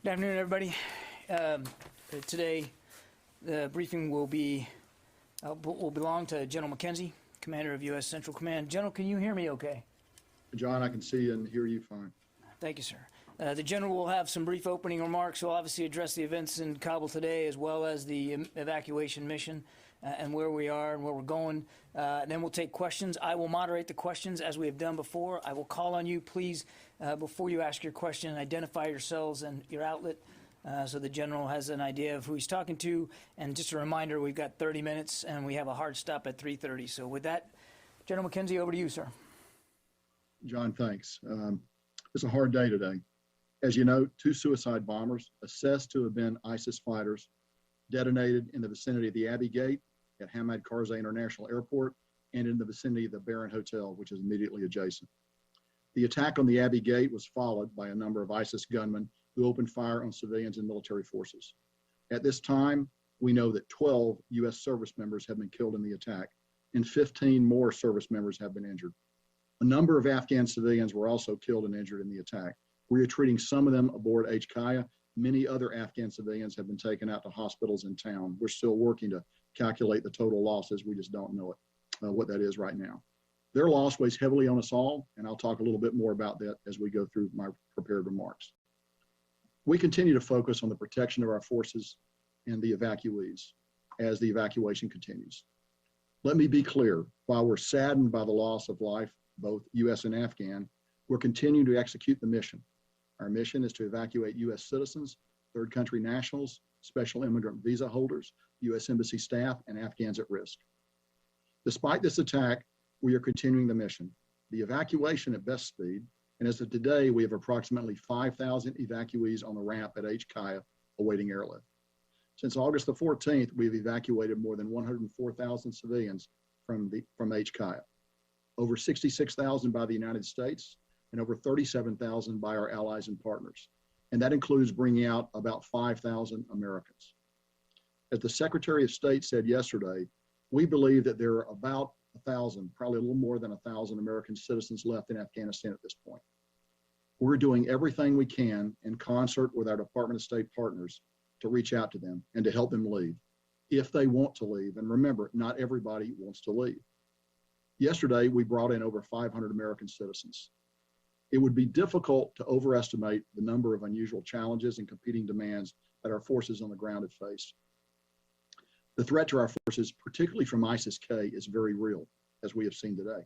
Good afternoon, everybody. Today, the briefing will belong to General McKenzie, Commander of U.S. Central Command. General, can you hear me okay? John, I can see and hear you fine. Thank you, sir. The General will have some brief opening remarks. He'll obviously address the events in Kabul today, as well as the evacuation mission and where we are and where we're going. Then we'll take questions. I will moderate the questions as we have done before. I will call on you. Please, before you ask your question, identify yourselves and your outlet so the General has an idea of who he's talking to. And just a reminder, we've got 30 minutes and we have a hard stop at 3:30. So with that, General McKenzie, over to you, sir. John, thanks. It's a hard day today. As you know, 2 suicide bombers assessed to have been ISIS fighters detonated in the vicinity of the Abbey Gate at Hamad Karzai International Airport and in the vicinity of the Baron Hotel, which is immediately adjacent. The attack on the Abbey Gate was followed by a number of ISIS gunmen who opened fire on civilians and military forces. At this time, we know that 12 U.S. service members have been killed in the attack and 15 more service members have been injured. A number of Afghan civilians were also killed and injured in the attack. We are treating some of them aboard HKIA. Many other Afghan civilians have been taken out to hospitals in town. We're still working to calculate the total losses. We just don't know what that is right now. Their loss weighs heavily on us all, and I'll talk a little bit more about that as we go through my prepared remarks. We continue to focus on the protection of our forces and the evacuees as the evacuation continues. Let me be clear, while we're saddened by the loss of life, both U.S. and Afghan, we're continuing to execute the mission. Our mission is to evacuate U.S. citizens, third country nationals, special immigrant visa holders, U.S. Embassy staff, and Afghans at risk. Despite this attack, we are continuing the mission. The evacuation at best speed, and as of today, we have approximately 5,000 evacuees on the ramp at HKIA awaiting airlift. Since August the 14th, we've evacuated more than 104,000 civilians from HKIA, over 66,000 by the United States, and over 37,000 by our allies and partners. And that includes bringing out about 5,000 Americans. As the Secretary of State said yesterday, we believe that there are about 1,000, probably a little more than 1,000 American citizens left in Afghanistan at this point. We're doing everything we can in concert with our Department of State partners to reach out to them and to help them leave, if they want to leave. And remember, not everybody wants to leave. Yesterday, we brought in over 500 American citizens. It would be difficult to overestimate the number of unusual challenges and competing demands that our forces on the ground have faced. The threat to our forces, particularly from ISIS-K, is very real, as we have seen today.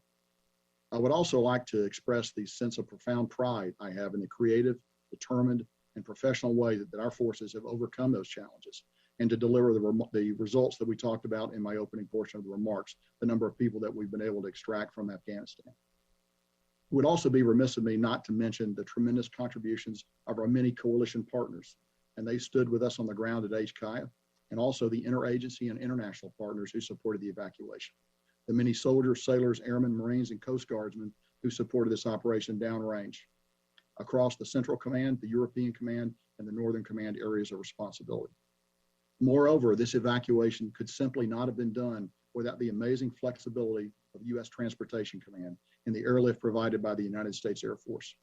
I would also like to express the sense of profound pride I have in the creative, determined, and professional way that our forces have overcome those challenges and to deliver the results that we talked about in my opening portion of the remarks, the number of people that we've been able to extract from Afghanistan. It would also be remiss of me not to mention the tremendous contributions of our many coalition partners, and they stood with us on the ground at HKIA, and also the interagency and international partners who supported the evacuation. The many soldiers, sailors, airmen, Marines, and Coast Guardsmen who supported this operation downrange across the Central Command, the European Command, and the Northern Command areas of responsibility. Moreover, this evacuation could simply not have been done without the amazing flexibility of U.S. Transportation Command and the airlift provided by the United States Air Force.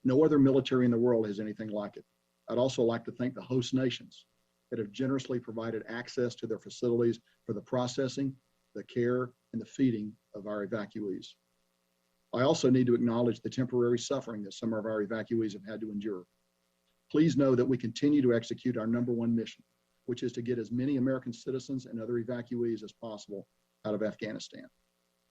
No other military in the world has anything like it. I'd also like to thank the host nations that have generously provided access to their facilities for the processing, the care, and the feeding of our evacuees. I also need to acknowledge the temporary suffering that some of our evacuees have had to endure. Please know that we continue to execute our number one mission, which is to get as many American citizens and other evacuees as possible out of Afghanistan.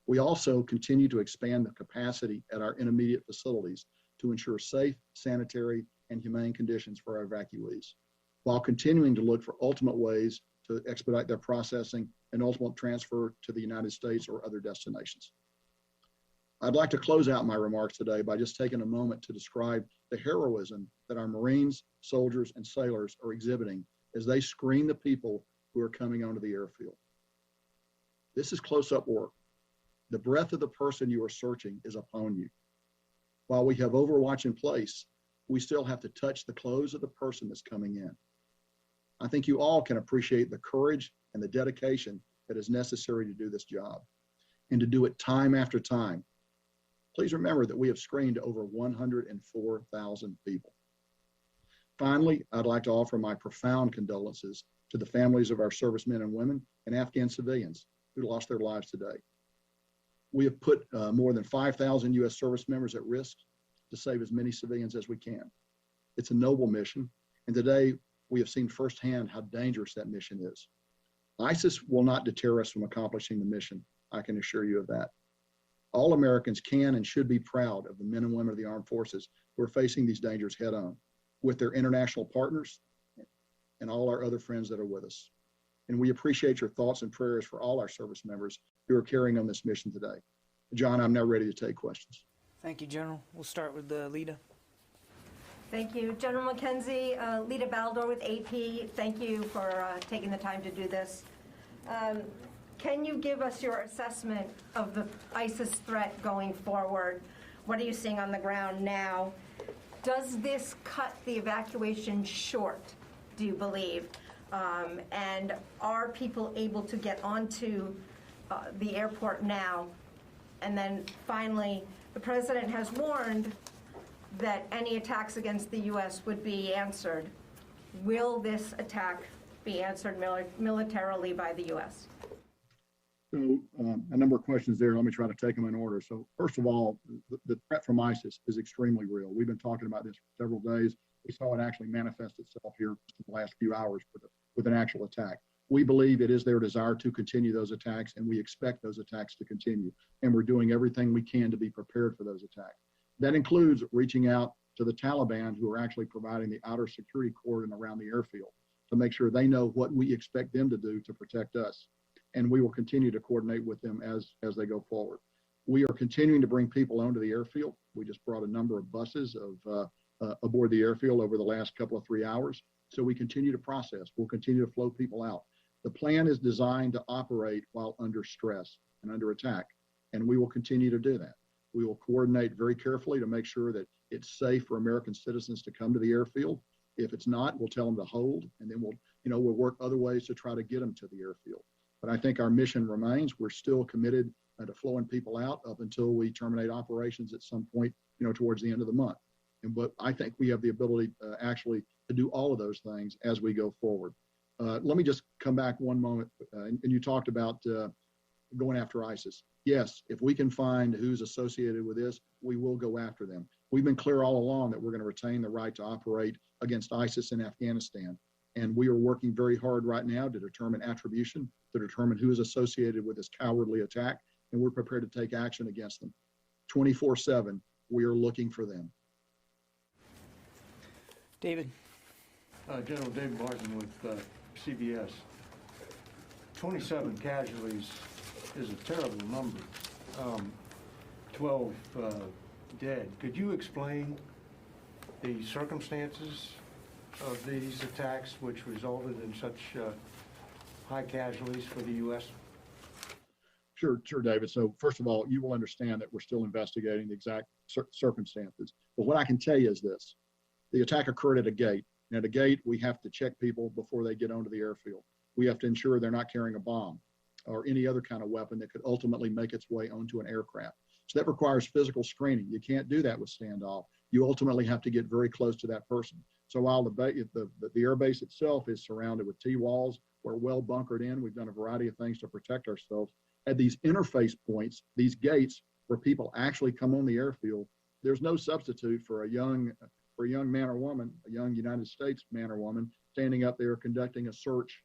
We also continue to expand the capacity at our intermediate facilities to ensure safe, sanitary, and humane conditions for our evacuees, while continuing to look for ultimate ways to expedite their processing and ultimate transfer to the United States or other destinations. I'd like to close out my remarks today by just taking a moment to describe the heroism that our Marines, soldiers, and sailors are exhibiting as they screen the people who are coming onto the airfield. This is close-up work. The breath of the person you are searching is upon you. While we have Overwatch in place, we still have to touch the clothes of the person that's coming in. I think you all can appreciate the courage and the dedication that is necessary to do this job and to do it time after time. Please remember that we have screened over 104,000 people. Finally, I'd like to offer my profound condolences to the families of our servicemen and women and Afghan civilians who lost their lives today. We have put more than 5,000 U.S. service members at risk to save as many civilians as we can. It's a noble mission, and today we have seen firsthand how dangerous that mission is. ISIS will not deter us from accomplishing the mission, I can assure you of that. All Americans can and should be proud of the men and women of the armed forces who are facing these dangers head on, with their international partners and all our other friends that are with us. And we appreciate your thoughts and prayers for all our service members who are carrying on this mission today. John, I'm now ready to take questions. Thank you, General. We'll start with Lita. Thank you. General McKenzie, Lita Baldor with AP, thank you for taking the time to do this. Can you give us your assessment of the ISIS threat going forward? What are you seeing on the ground now? Does this cut the evacuation short, do you believe? And are people able to get onto the airport now? And then finally, the president has warned that any attacks against the U.S. would be answered. Will this attack be answered militarily by the U.S.? So a number of questions there. Let me try to take them in order. So first of all, the threat from ISIS is extremely real. We've been talking about this for several days. We saw it actually manifest itself here in the last few hours with an actual attack. We believe it is their desire to continue those attacks, and we expect those attacks to continue. And we're doing everything we can to be prepared for those attacks. That includes reaching out to the Taliban, who are actually providing the outer security cordon around the airfield to make sure they know what we expect them to do to protect us. And we will continue to coordinate with them as they go forward. We are continuing to bring people onto the airfield. We just brought a number of buses aboard the airfield over the last couple of 3 hours. So we continue to process. We'll continue to flow people out. The plan is designed to operate while under stress and under attack, and we will continue to do that. We will coordinate very carefully to make sure that it's safe for American citizens to come to the airfield. If it's not, we'll tell them to hold, and then we'll work other ways to try to get them to the airfield. But I think our mission remains. We're still committed to flowing people out up until we terminate operations at some point, towards the end of the month. But I think we have the ability actually to do all of those things as we go forward. Let me just come back one moment, and you talked about going after ISIS. Yes, if we can find who's associated with this, we will go after them. We've been clear all along that we're going to retain the right to operate against ISIS in Afghanistan. And we are working very hard right now to determine attribution, to determine who is associated with this cowardly attack, and we're prepared to take action against them. 24/7, we are looking for them. David. General David Martin with CBS. 27 casualties is a terrible number. 12 dead. Could you explain the circumstances of these attacks which resulted in such high casualties for the U.S.? Sure, David. So first of all, you will understand that we're still investigating the exact circumstances. But what I can tell you is this. The attack occurred at a gate. And at a gate, we have to check people before they get onto the airfield. We have to ensure they're not carrying a bomb or any other kind of weapon that could ultimately make its way onto an aircraft. So that requires physical screening. You can't do that with standoff. You ultimately have to get very close to that person. So while the air base itself is surrounded with T-walls, we're well bunkered in. We've done a variety of things to protect ourselves. At these interface points, these gates where people actually come on the airfield, there's no substitute for a young man or woman, a young United States man or woman, standing up there conducting a search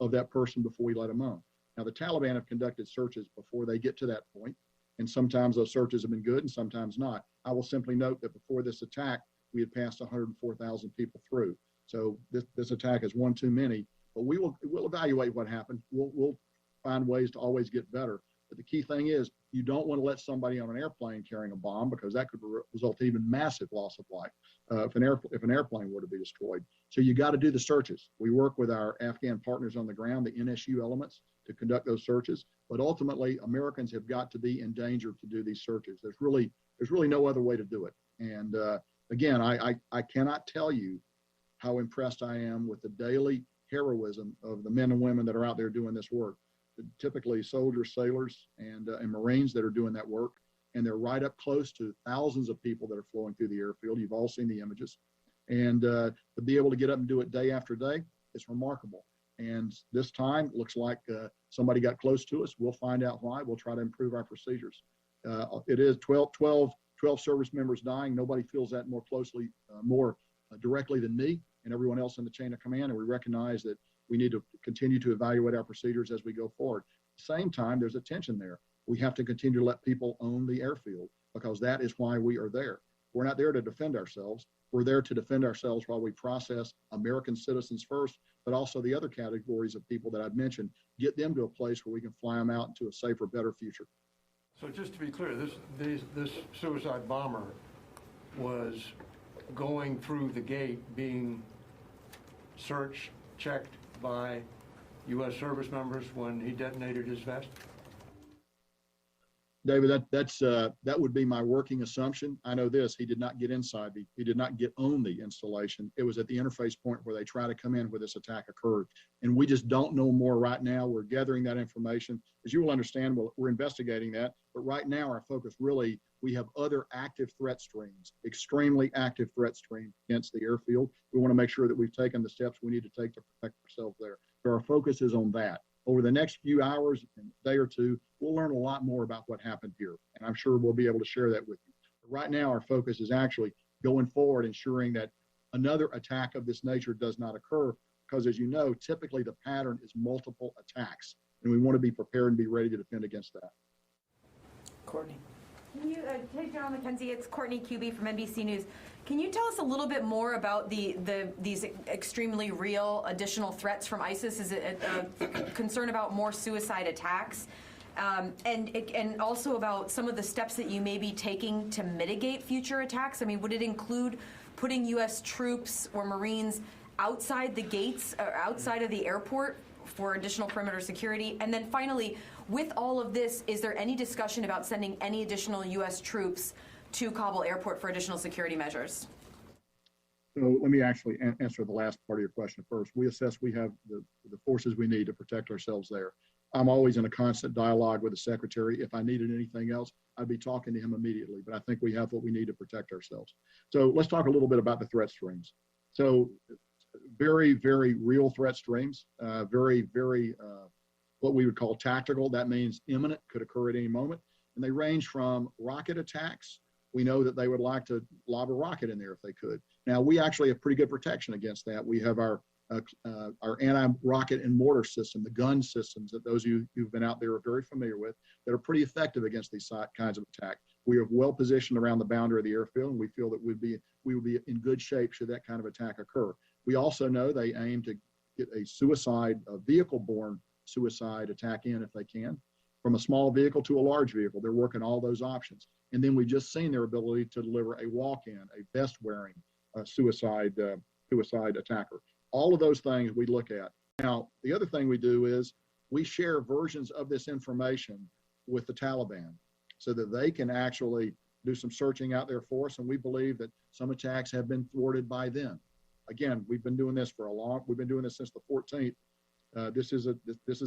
of that person before we let them on. Now, the Taliban have conducted searches before they get to that point, and sometimes those searches have been good and sometimes not. I will simply note that before this attack, we had passed 104,000 people through. So this attack is one too many, but we'll evaluate what happened. We'll find ways to always get better. But the key thing is you don't want to let somebody on an airplane carrying a bomb, because that could result in even massive loss of life if an airplane were to be destroyed. So you got to do the searches. We work with our Afghan partners on the ground, the NSU elements, to conduct those searches. But ultimately, Americans have got to be in danger to do these searches. There's really no other way to do it. And again, I cannot tell you how impressed I am with the daily heroism of the men and women that are out there doing this work. Typically soldiers, sailors, and Marines that are doing that work. And they're right up close to thousands of people that are flowing through the airfield. You've all seen the images. And to be able to get up and do it day after day, it's remarkable. And this time, looks like somebody got close to us. We'll find out why. We'll try to improve our procedures. It is 12 service members dying. Nobody feels that more closely, more directly than me and everyone else in the chain of command. And we recognize that we need to continue to evaluate our procedures as we go forward. At the same time, there's a tension there. We have to continue to let people own the airfield because that is why we are there. We're not there to defend ourselves. We're there to defend ourselves while we process American citizens first, but also the other categories of people that I've mentioned, get them to a place where we can fly them out into a safer, better future. So just to be clear, this suicide bomber was going through the gate, being searched, checked by U.S. service members when he detonated his vest? David, that would be my working assumption. I know this, he did not get inside, he did not get on the installation. It was at the interface point where they try to come in where this attack occurred. And we just don't know more right now. We're gathering that information. As you will understand, we're investigating that. But right now, our focus really, we have other active threat streams, extremely active threat stream against the airfield. We want to make sure that we've taken the steps we need to take to protect ourselves there. So our focus is on that. Over the next few hours and day or two, we'll learn a lot more about what happened here. And I'm sure we'll be able to share that with you. But right now, our focus is actually going forward, ensuring that another attack of this nature does not occur. Because as you know, typically the pattern is multiple attacks. And we want to be prepared and be ready to defend against that. Courtney. Can you, hey, General McKenzie, it's Courtney Cuby from NBC News. Can you tell us a little bit more about these extremely real additional threats from ISIS? Is it a concern about more suicide attacks? And also about some of the steps that you may be taking to mitigate future attacks? I mean, would it include putting U.S. troops or Marines outside the gates, or outside of the airport for additional perimeter security? And then finally, with all of this, is there any discussion about sending any additional U.S. troops to Kabul airport for additional security measures? So let me actually answer the last part of your question first. We assess we have the forces we need to protect ourselves there. I'm always in a constant dialogue with the secretary. If I needed anything else, I'd be talking to him immediately, but I think we have what we need to protect ourselves. So let's talk a little bit about the threat streams. So very, very real threat streams, very, what we would call tactical. That means imminent, could occur at any moment. And they range from rocket attacks. We know that they would like to lob a rocket in there if they could. Now, we actually have pretty good protection against that. We have our anti-rocket and mortar system, the gun systems that those of you who've been out there are very familiar with, that are pretty effective against these kinds of attack. We are well positioned around the boundary of the airfield, and we feel that we would be in good shape should that kind of attack occur. We also know they aim to get a vehicle-borne suicide attack in if they can, from a small vehicle to a large vehicle. They're working all those options. And then we've just seen their ability to deliver a walk-in, a vest-wearing suicide attacker. All of those things we look at. Now, the other thing we do is we share versions of this information with the Taliban so that they can actually do some searching out there for us. And we believe that some attacks have been thwarted by them. Again, we've been doing this we've been doing this since the 14th. This is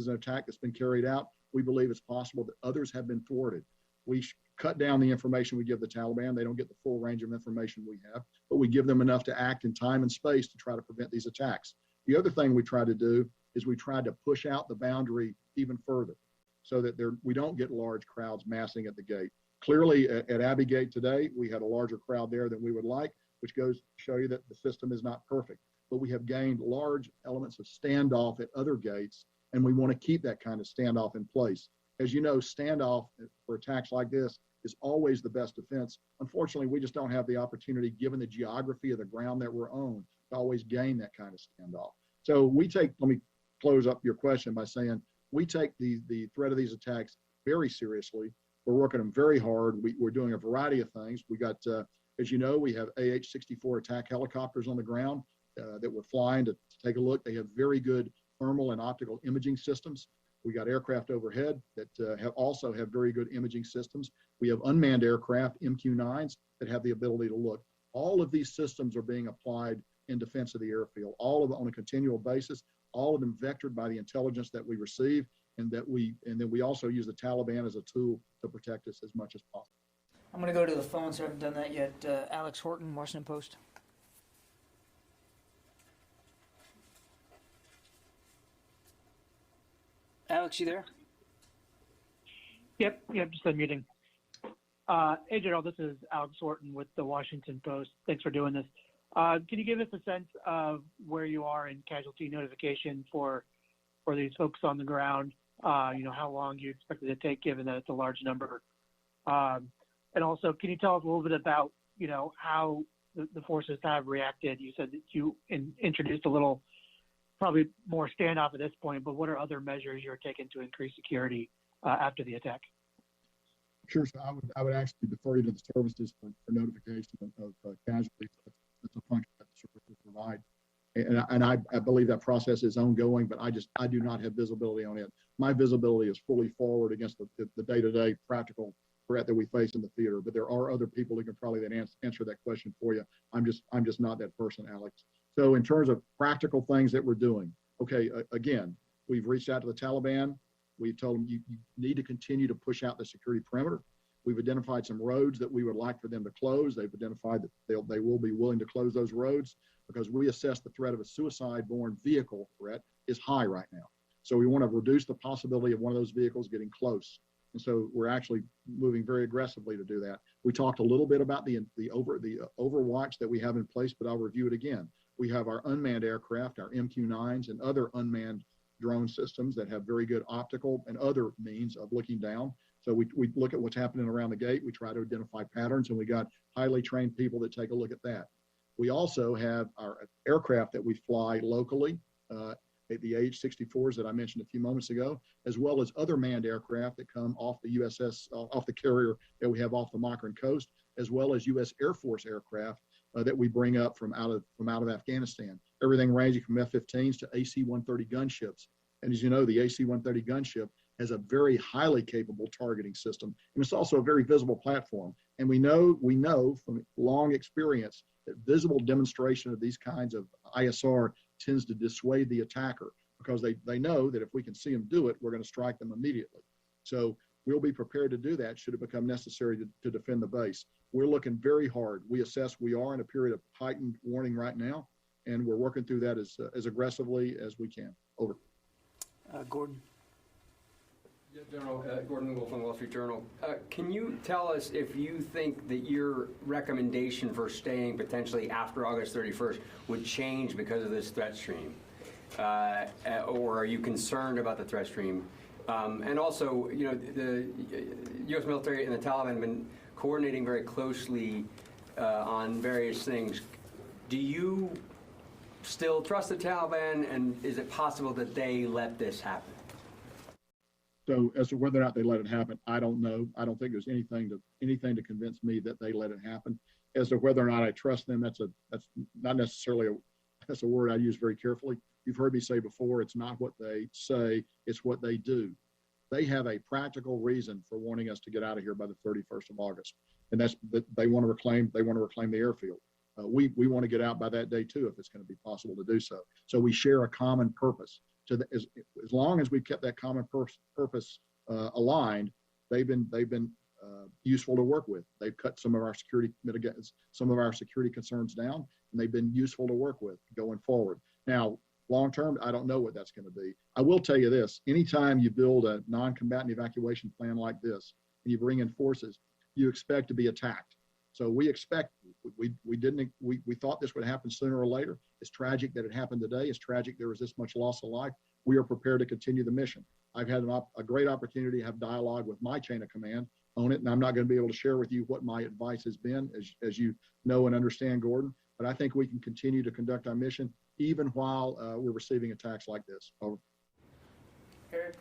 an attack that's been carried out. We believe it's possible that others have been thwarted. We cut down the information we give the Taliban. They don't get the full range of information we have, but we give them enough to act in time and space to try to prevent these attacks. The other thing we try to do is we try to push out the boundary even further so that we don't get large crowds massing at the gate. Clearly at Abbey Gate today, we had a larger crowd there than we would like, which goes to show you that the system is not perfect. But we have gained large elements of standoff at other gates, and we want to keep that kind of standoff in place. As you know, standoff for attacks like this is always the best defense. Unfortunately, we just don't have the opportunity, given the geography of the ground that we're on, to always gain that kind of standoff. So let me close up your question by saying, we take the threat of these attacks very seriously. We're working them very hard. We're doing a variety of things. We got, as you know, we have AH-64 attack helicopters on the ground that we're flying to take a look. They have very good thermal and optical imaging systems. We got aircraft overhead that also have very good imaging systems. We have unmanned aircraft, MQ-9s, that have the ability to look. All of these systems are being applied in defense of the airfield, all of them on a continual basis, all of them vectored by the intelligence that we receive, and then we also use the Taliban as a tool to protect us as much as possible. I'm going to go to the phone, so I haven't done that yet. Alex Horton, Washington Post. Alex, you there? Yep, just unmuting. Hey, General, this is Alex Horton with the Washington Post. Thanks for doing this. Can you give us a sense of where you are in casualty notification for these folks on the ground? How long you expect it to take, given that it's a large number? And also, can you tell us a little bit about, how the forces have reacted? You said that you introduced a little, probably more standoff at this point, but what are other measures you're taking to increase security after the attack? Sure. So I would actually defer you to the services for notification of casualties. That's a function that the services provide. And I believe that process is ongoing, but I do not have visibility on it. My visibility is fully forward against the day-to-day practical threat that we face in the theater. But there are other people who can probably then answer that question for you. I'm just not that person, Alex. So in terms of practical things that we're doing, okay, again, we've reached out to the Taliban. We've told them you need to continue to push out the security perimeter. We've identified some roads that we would like for them to close. They've identified that they will be willing to close those roads because we assess the threat of a suicide-borne vehicle threat is high right now. So we want to reduce the possibility of one of those vehicles getting close. And so we're actually moving very aggressively to do that. We talked a little bit about the overwatch that we have in place, but I'll review it again. We have our unmanned aircraft, our MQ-9s, and other unmanned drone systems that have very good optical and other means of looking down. So we look at what's happening around the gate. We try to identify patterns, and we got highly trained people that take a look at that. We also have our aircraft that we fly locally, the AH-64s that I mentioned a few moments ago, as well as other manned aircraft that come off the USS, off the carrier that we have off the Makran coast, as well as U.S. Air Force aircraft that we bring up from out of Afghanistan. Everything ranging from F-15s to AC-130 gunships. And as you know, the AC-130 gunship has a very highly capable targeting system, and it's also a very visible platform. And we know from long experience that visible demonstration of these kinds of ISR tends to dissuade the attacker because they know that if we can see them do it, we're going to strike them immediately. So we'll be prepared to do that should it become necessary to defend the base. We're looking very hard. We assess we are in a period of heightened warning right now, and we're working through that as aggressively as we can. Over. Gordon. Yeah, General, Gordon Wolf on Wall Street Journal. Can you tell us if you think that your recommendation for staying potentially after August 31st would change because of this threat stream? Or are you concerned about the threat stream? And also, the U.S. military and the Taliban have been coordinating very closely on various things. Do you still trust the Taliban, and is it possible that they let this happen? So as to whether or not they let it happen, I don't know. I don't think there's anything to convince me that they let it happen. As to whether or not I trust them, that's not necessarily that's a word I use very carefully. You've heard me say before, it's not what they say, it's what they do. They have a practical reason for wanting us to get out of here by the 31st of August, and that's that they want to reclaim the airfield. We want to get out by that day too, if it's going to be possible to do so. So we share a common purpose. As long as we've kept that common purpose aligned, they've been useful to work with. They've cut some of our security concerns down, and they've been useful to work with going forward. Now, long term, I don't know what that's going to be. I will tell you this: anytime you build a non-combatant evacuation plan like this, and you bring in forces, you expect to be attacked. So we thought this would happen sooner or later. It's tragic that it happened today. It's tragic there was this much loss of life. We are prepared to continue the mission. I've had a great opportunity to have dialogue with my chain of command on it, and I'm not going to be able to share with you what my advice has been, as you know and understand, Gordon. But I think we can continue to conduct our mission even while we're receiving attacks like this. Over. Eric.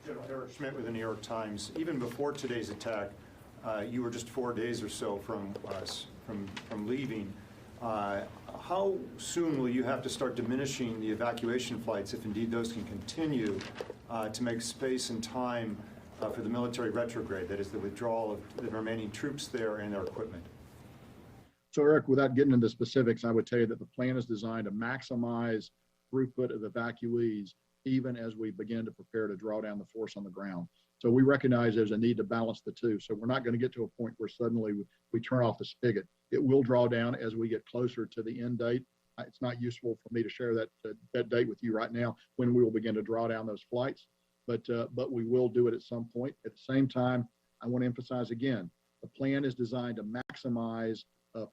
General Eric Schmidt with the New York Times. Even before today's attack, you were just 4 days or so from leaving. How soon will you have to start diminishing the evacuation flights, if indeed those can continue, to make space and time for the military retrograde, that is the withdrawal of the remaining troops there and their equipment? So Eric, without getting into specifics, I would tell you that the plan is designed to maximize throughput of evacuees even as we begin to prepare to draw down the force on the ground. So we recognize there's a need to balance the two. So we're not going to get to a point where suddenly we turn off the spigot. It will draw down as we get closer to the end date. It's not useful for me to share that date with you right now when we will begin to draw down those flights. but we will do it at some point. At the same time, I want to emphasize again, the plan is designed to maximize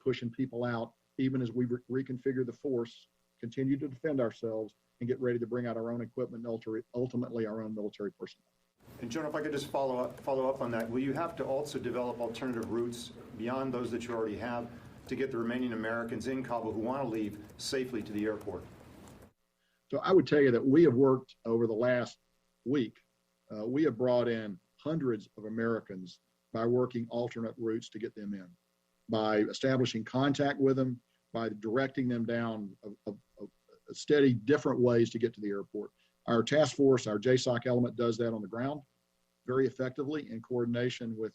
pushing people out, even as we reconfigure the force, continue to defend ourselves, and get ready to bring out our own equipment and ultimately our own military personnel. And General, if I could just follow up on that, will you have to also develop alternative routes beyond those that you already have to get the remaining Americans in Kabul who want to leave safely to the airport? So I would tell you that we have worked over the last week. We have brought in hundreds of Americans by working alternate routes to get them in, by establishing contact with them, by directing them down a steady different ways to get to the airport. Our task force, our JSOC element, does that on the ground very effectively in coordination with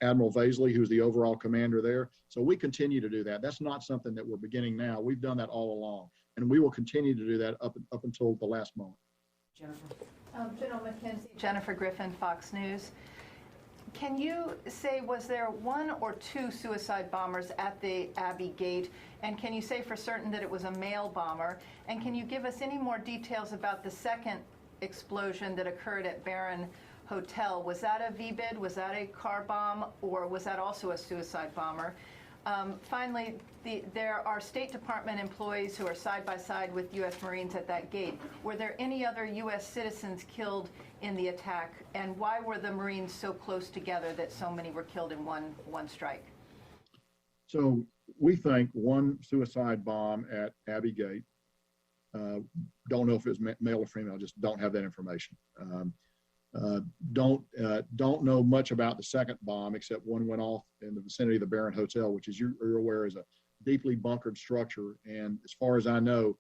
Admiral Vaisley, who's the overall commander there. So we continue to do that. That's not something that we're beginning now. We've done that all along, and we will continue to do that up until the last moment. Jennifer. General McKenzie. Jennifer Griffin, Fox News. Can you say, was there one or two suicide bombers at the Abbey Gate? And can you say for certain that it was a male bomber? And can you give us any more details about the second explosion that occurred at Barron Hotel? Was that a VBIED? Was that a car bomb? Or was that also a suicide bomber? Finally, there are State Department employees who are side by side with U.S. Marines at that gate. Were there any other U.S. citizens killed in the attack? And why were the Marines so close together that so many were killed in one strike? So we think one suicide bomb at Abbey Gate. Don't know if it was male or female. Just don't have that information. Don't know much about the second bomb, except one went off in the vicinity of the Barron Hotel, which, as you're aware, is a deeply bunkered structure. And as far as I know,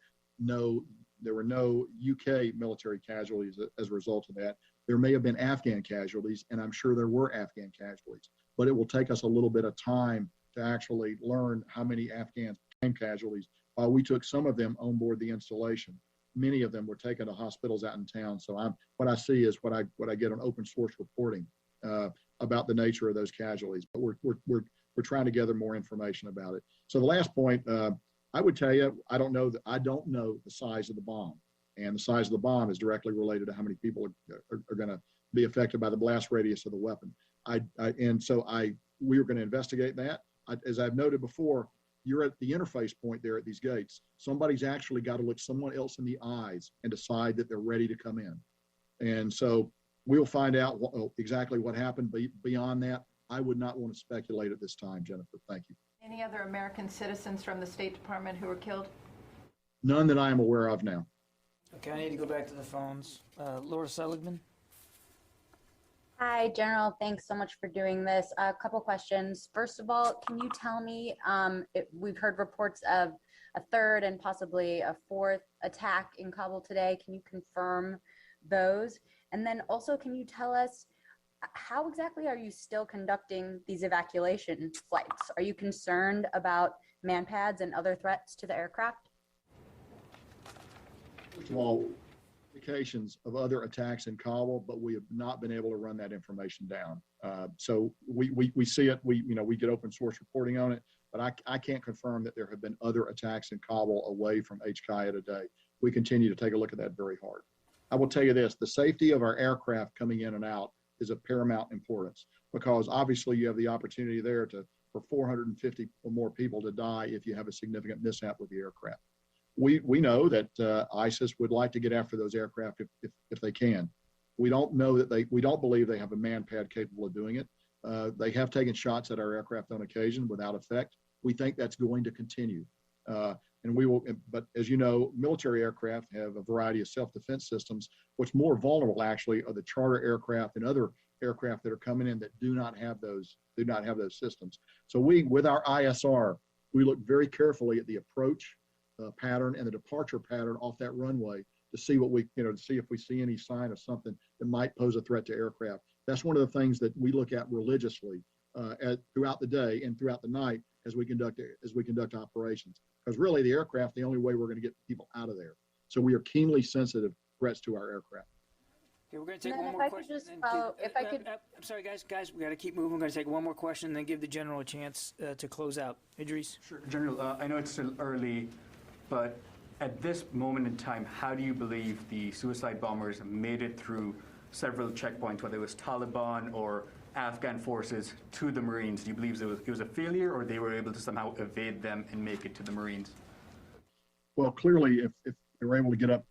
there were no UK military casualties as a result of that. There may have been Afghan casualties, and I'm sure there were Afghan casualties. But it will take us a little bit of time to actually learn how many Afghans became casualties. While we took some of them on board the installation, many of them were taken to hospitals out in town. So what I see is what I get on open source reporting about the nature of those casualties. But we're trying to gather more information about it. So the last point, I would tell you, I don't know the size of the bomb, and the size of the bomb is directly related to how many people are going to be affected by the blast radius of the weapon. We are going to investigate that. As I've noted before, you're at the interface point there at these gates. Somebody's actually got to look someone else in the eyes and decide that they're ready to come in. And so we'll find out exactly what happened. But beyond that, I would not want to speculate at this time, Jennifer. Thank you. Any other American citizens from the State Department who were killed? None that I am aware of now. Okay, I need to go back to the phones. Laura Seligman. Hi, General. Thanks so much for doing this. A couple questions. First of all, can you tell me, we've heard reports of a third and possibly a fourth attack in Kabul today. Can you confirm those? And then also, can you tell us how exactly are you still conducting these evacuation flights? Are you concerned about manpads and other threats to the aircraft? First of all, indications of other attacks in Kabul, but we have not been able to run that information down. So we see it. We get open source reporting on it, but I can't confirm that there have been other attacks in Kabul away from HKIA today. We continue to take a look at that very hard. I will tell you this: the safety of our aircraft coming in and out is of paramount importance, because obviously you have the opportunity there for 450 or more people to die if you have a significant mishap with the aircraft. We know that ISIS would like to get after those aircraft if they can. We don't believe they have a manpad capable of doing it. They have taken shots at our aircraft on occasion without effect. We think that's going to continue. And we will, but as you know, military aircraft have a variety of self-defense systems. What's more vulnerable actually are the charter aircraft and other aircraft that are coming in that do not have those systems. So with our ISR, we look very carefully at the approach pattern and the departure pattern off that runway to see to see if we see any sign of something that might pose a threat to aircraft. That's one of the things that we look at religiously throughout the day and throughout the night as we conduct operations. Because really, the aircraft, the only way we're going to get people out of there. So we are keenly sensitive threats to our aircraft. Okay, we're going to take And one then more if I could question. just follow- if I could- I'm sorry, guys, we got to keep moving. We're going to take one more question and then give the general a chance to close out. Idris. Sure, General, I know it's still early, but At this moment in time, how do you believe the suicide bombers made it through several checkpoints, whether it was Taliban or Afghan forces, to the Marines? Do you believe it was a failure, or they were able to somehow evade them and make it to the Marines? Well, clearly, if they were able to get up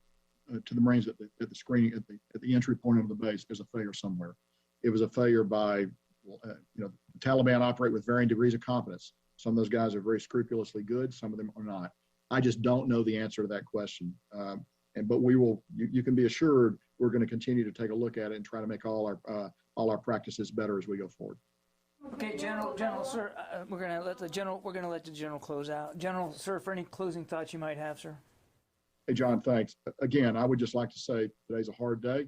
to the Marines at the screening, at the entry point of the base, there's a failure somewhere. It was a failure by, the Taliban operate with varying degrees of competence. Some of those guys are very scrupulously good. Some of them are not. I just don't know the answer to that question. But we will. You can be assured we're going to continue to take a look at it and try to make all our practices better as we go forward. Okay, General, sir, we're going to let the general close out. General, sir, for any closing thoughts you might have, sir. Hey, John, thanks. Again, I would just like to say today's a hard day,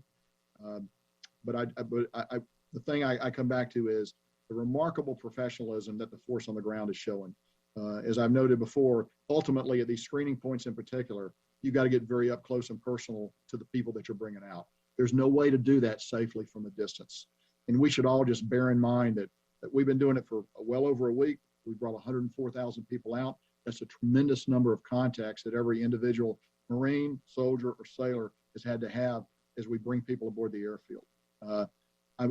but the thing I come back to is the remarkable professionalism that the force on the ground is showing. As I've noted before, ultimately at these screening points in particular, you got to get very up close and personal to the people that you're bringing out. There's no way to do that safely from a distance. And we should all just bear in mind that we've been doing it for well over a week. We brought 104,000 people out. That's a tremendous number of contacts that every individual Marine, soldier, or sailor has had to have as we bring people aboard the airfield.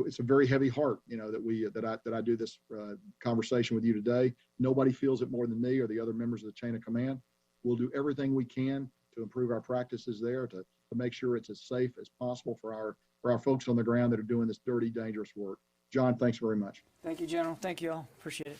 It's a very heavy heart, that I do this conversation with you today. Nobody feels it more than me or the other members of the chain of command. We'll do everything we can to improve our practices there to make sure it's as safe as possible for our folks on the ground that are doing this dirty, dangerous work. John, thanks very much. Thank you, General. Thank you all. Appreciate it.